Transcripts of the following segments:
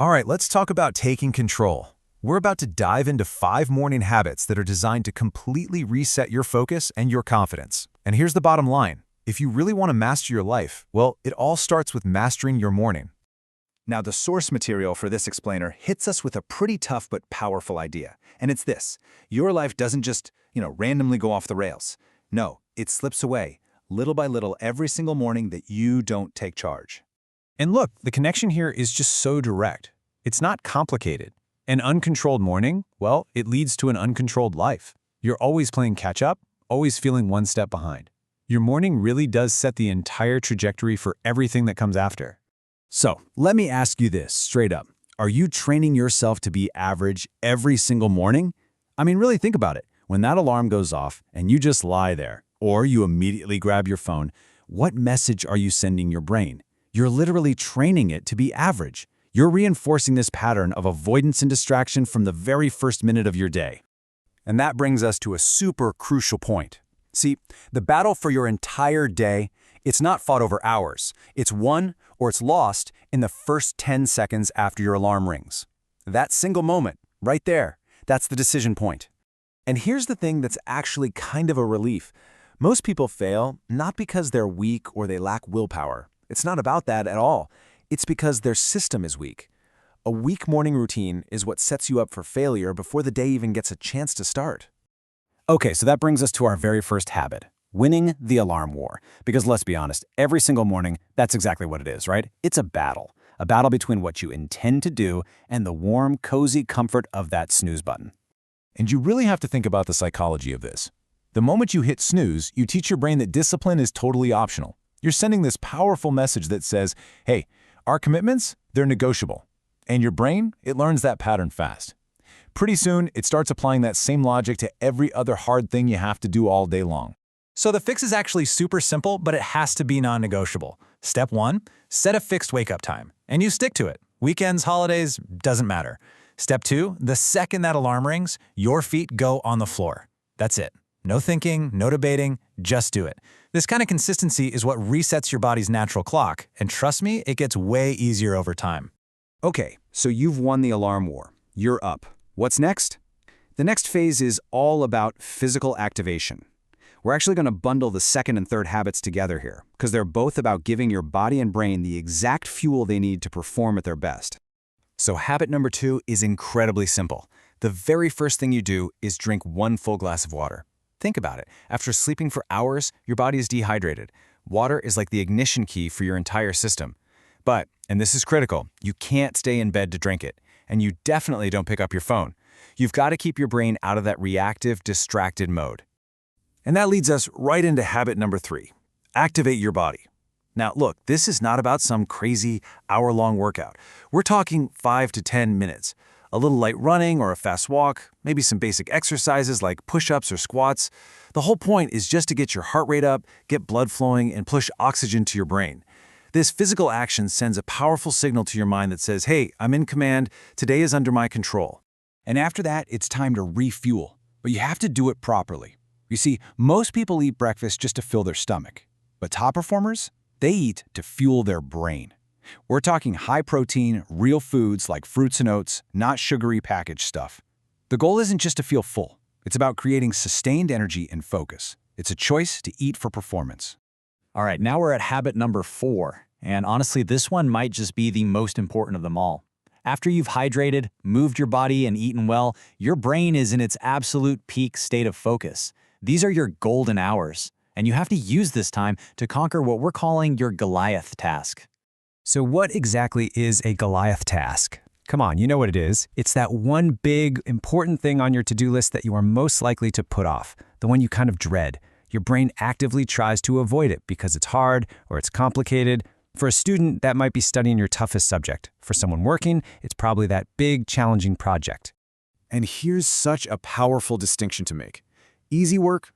All right, let's talk about taking control. We're about to dive into 5 morning habits that are designed to completely reset your focus and your confidence. And here's the bottom line. If you really want to master your life, well, it all starts with mastering your morning. Now, the source material for this explainer hits us with a pretty tough but powerful idea. And it's this: your life doesn't just, randomly go off the rails. No, it slips away, little by little, every single morning that you don't take charge. And look, the connection here is just so direct. It's not complicated. An uncontrolled morning, well, it leads to an uncontrolled life. You're always playing catch-up, always feeling one step behind. Your morning really does set the entire trajectory for everything that comes after. So, let me ask you this straight up. Are you training yourself to be average every single morning? I mean, really think about it. When that alarm goes off and you just lie there, or you immediately grab your phone, what message are you sending your brain? You're literally training it to be average. You're reinforcing this pattern of avoidance and distraction from the very first minute of your day. And that brings us to a super crucial point. See, the battle for your entire day, it's not fought over hours. It's won or it's lost in the first 10 seconds after your alarm rings. That single moment, right there, that's the decision point. And here's the thing that's actually kind of a relief. Most people fail not because they're weak or they lack willpower. It's not about that at all. It's because their system is weak. A weak morning routine is what sets you up for failure before the day even gets a chance to start. Okay, so that brings us to our very first habit, winning the alarm war. Because let's be honest, every single morning, that's exactly what it is, right? It's a battle between what you intend to do and the warm, cozy comfort of that snooze button. And you really have to think about the psychology of this. The moment you hit snooze, you teach your brain that discipline is totally optional. You're sending this powerful message that says, hey, our commitments, they're negotiable. And your brain, it learns that pattern fast. Pretty soon, it starts applying that same logic to every other hard thing you have to do all day long. So the fix is actually super simple, but it has to be non-negotiable. Step 1, set a fixed wake-up time, and you stick to it. Weekends, holidays, doesn't matter. Step 2, the second that alarm rings, your feet go on the floor. That's it. No thinking, no debating, just do it. This kind of consistency is what resets your body's natural clock, and trust me, it gets way easier over time. Okay, so you've won the alarm war. You're up. What's next? The next phase is all about physical activation. We're actually going to bundle the second and third habits together here, because they're both about giving your body and brain the exact fuel they need to perform at their best. So habit number 2 is incredibly simple. The very first thing you do is drink 1 full glass of water. Think about it. After sleeping for hours, your body is dehydrated. Water is like the ignition key for your entire system. But, and this is critical, you can't stay in bed to drink it. And you definitely don't pick up your phone. You've got to keep your brain out of that reactive, distracted mode. And that leads us right into habit number 3. Activate your body. Now, look, this is not about some crazy hour-long workout. We're talking 5 to 10 minutes. A little light running or a fast walk, maybe some basic exercises like push-ups or squats. The whole point is just to get your heart rate up, get blood flowing, and push oxygen to your brain. This physical action sends a powerful signal to your mind that says, hey, I'm in command, today is under my control. And after that, it's time to refuel. But you have to do it properly. You see, most people eat breakfast just to fill their stomach. But top performers, they eat to fuel their brain. We're talking high-protein, real foods like fruits and oats, not sugary packaged stuff. The goal isn't just to feel full. It's about creating sustained energy and focus. It's a choice to eat for performance. All right, now we're at habit number 4. And honestly, this one might just be the most important of them all. After you've hydrated, moved your body, and eaten well, your brain is in its absolute peak state of focus. These are your golden hours, and you have to use this time to conquer what we're calling your Goliath task. So what exactly is a Goliath task? Come on, you know what it is. It's that one big, important thing on your to-do list that you are most likely to put off, the one you kind of dread. Your brain actively tries to avoid it because it's hard or it's complicated. For a student, that might be studying your toughest subject. For someone working, it's probably that big, challenging project. And here's such a powerful distinction to make. Easy work,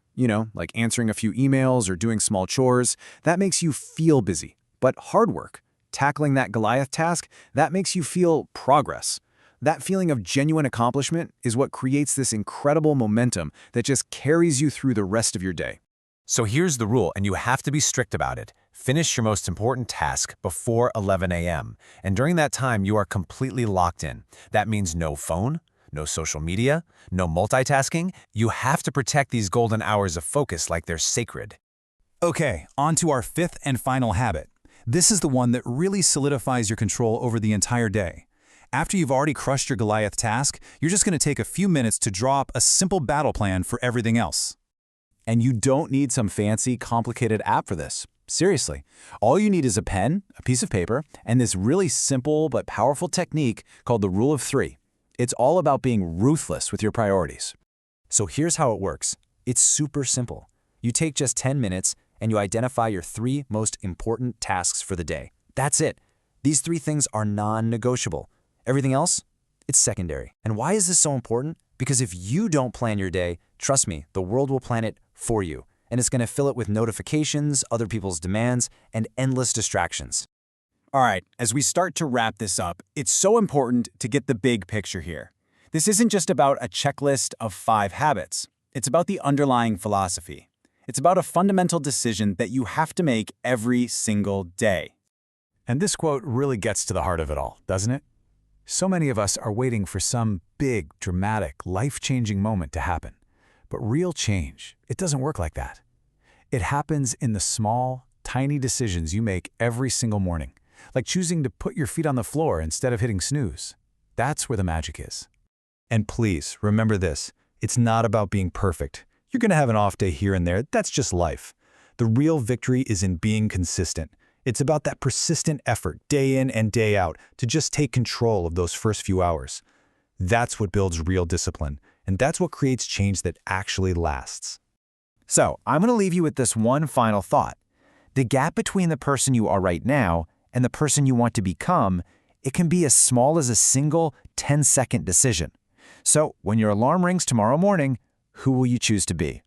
like answering a few emails or doing small chores, that makes you feel busy. But hard work, tackling that Goliath task, that makes you feel progress. That feeling of genuine accomplishment is what creates this incredible momentum that just carries you through the rest of your day. So here's the rule, and you have to be strict about it. Finish your most important task before 11 a.m., and during that time, you are completely locked in. That means no phone, no social media, no multitasking. You have to protect these golden hours of focus like they're sacred. Okay, on to our fifth and final habit. This is the one that really solidifies your control over the entire day. After you've already crushed your Goliath task, you're just going to take a few minutes to draw up a simple battle plan for everything else. And you don't need some fancy, complicated app for this. Seriously, all you need is a pen, a piece of paper, and this really simple but powerful technique called the Rule of Three. It's all about being ruthless with your priorities. So here's how it works. It's super simple. You take just 10 minutes and you identify your 3 most important tasks for the day. That's it. These 3 things are non-negotiable. Everything else, it's secondary. And why is this so important? Because if you don't plan your day, trust me, the world will plan it for you. And it's going to fill it with notifications, other people's demands, and endless distractions. All right, as we start to wrap this up, it's so important to get the big picture here. This isn't just about a checklist of 5 habits. It's about the underlying philosophy. It's about a fundamental decision that you have to make every single day. And this quote really gets to the heart of it all, doesn't it? So many of us are waiting for some big, dramatic, life-changing moment to happen. But real change, it doesn't work like that. It happens in the small, tiny decisions you make every single morning, like choosing to put your feet on the floor instead of hitting snooze. That's where the magic is. And please, remember this. It's not about being perfect. You're going to have an off day here and there. That's just life. The real victory is in being consistent. It's about that persistent effort, day in and day out, to just take control of those first few hours. That's what builds real discipline, and that's what creates change that actually lasts. So, I'm going to leave you with this one final thought. The gap between the person you are right now and the person you want to become, it can be as small as a single 10-second decision. So, when your alarm rings tomorrow morning, who will you choose to be?